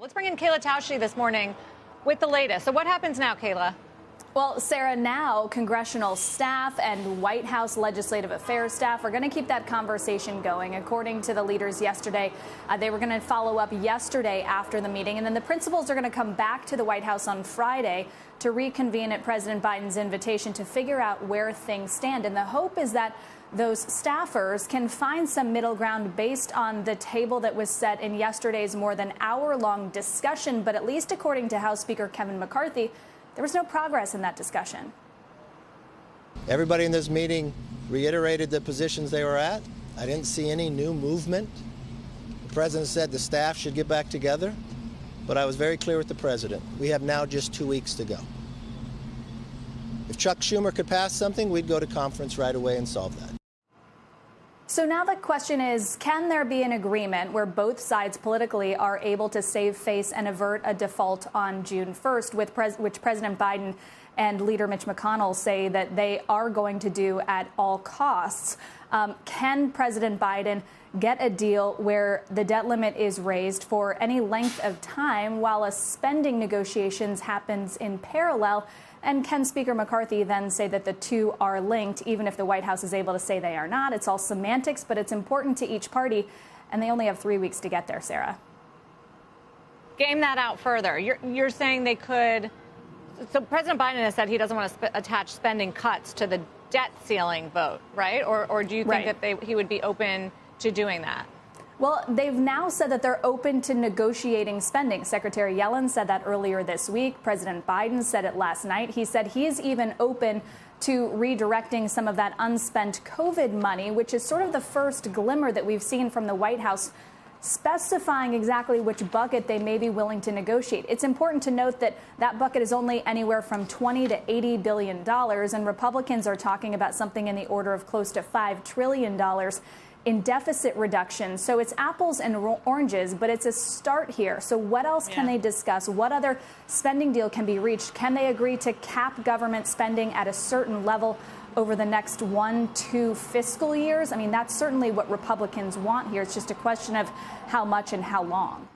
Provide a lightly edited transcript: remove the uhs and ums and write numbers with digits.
Let's bring in Kayla Tausche this morning with the latest. So what happens now, Kayla? Well, Sarah, now congressional staff and White House legislative affairs staff are going to keep that conversation going. According to the leaders yesterday, they were going to follow up yesterday after the meeting. And then the principals are going to come back to the White House on Friday to reconvene at President Biden's invitation to figure out where things stand. And the hope is that those staffers can find some middle ground based on the table that was set in yesterday's more than hour-long discussion. But at least according to House Speaker Kevin McCarthy, there was no progress in that discussion. Everybody in this meeting reiterated the positions they were at. I didn't see any new movement. The president said the staff should get back together, but I was very clear with the president. We have now just 2 weeks to go. If Chuck Schumer could pass something, we'd go to conference right away and solve that. So now the question is, can there be an agreement where both sides politically are able to save face and avert a default on June 1st, which President Biden and Leader Mitch McConnell say that they are going to do at all costs? Can President Biden get a deal where the debt limit is raised for any length of time while a spending negotiations happens in parallel? And can Speaker McCarthy then say that the two are linked, even if the White House is able to say they are not? It's all semantics, but it's important to each party, and they only have 3 weeks to get there, Sarah. Game that out further. You're saying they could. So President Biden has said he doesn't want to attach spending cuts to the debt ceiling vote, right? Or do you think that he would be open to doing that? Well, they've now said that they're open to negotiating spending. Secretary Yellen said that earlier this week. President Biden said it last night. He said he's even open to redirecting some of that unspent COVID money, which is sort of the first glimmer that we've seen from the White House specifying exactly which bucket they may be willing to negotiate. It's important to note that that bucket is only anywhere from $20 to $80 billion, and Republicans are talking about something in the order of close to $5 trillion in deficit reduction. So it's apples and oranges, but it's a start here. So what else can they discuss? What other spending deal can be reached? Can they agree to cap government spending at a certain level over the next 1-2 fiscal years? I mean, that's certainly what Republicans want here. It's just a question of how much and how long.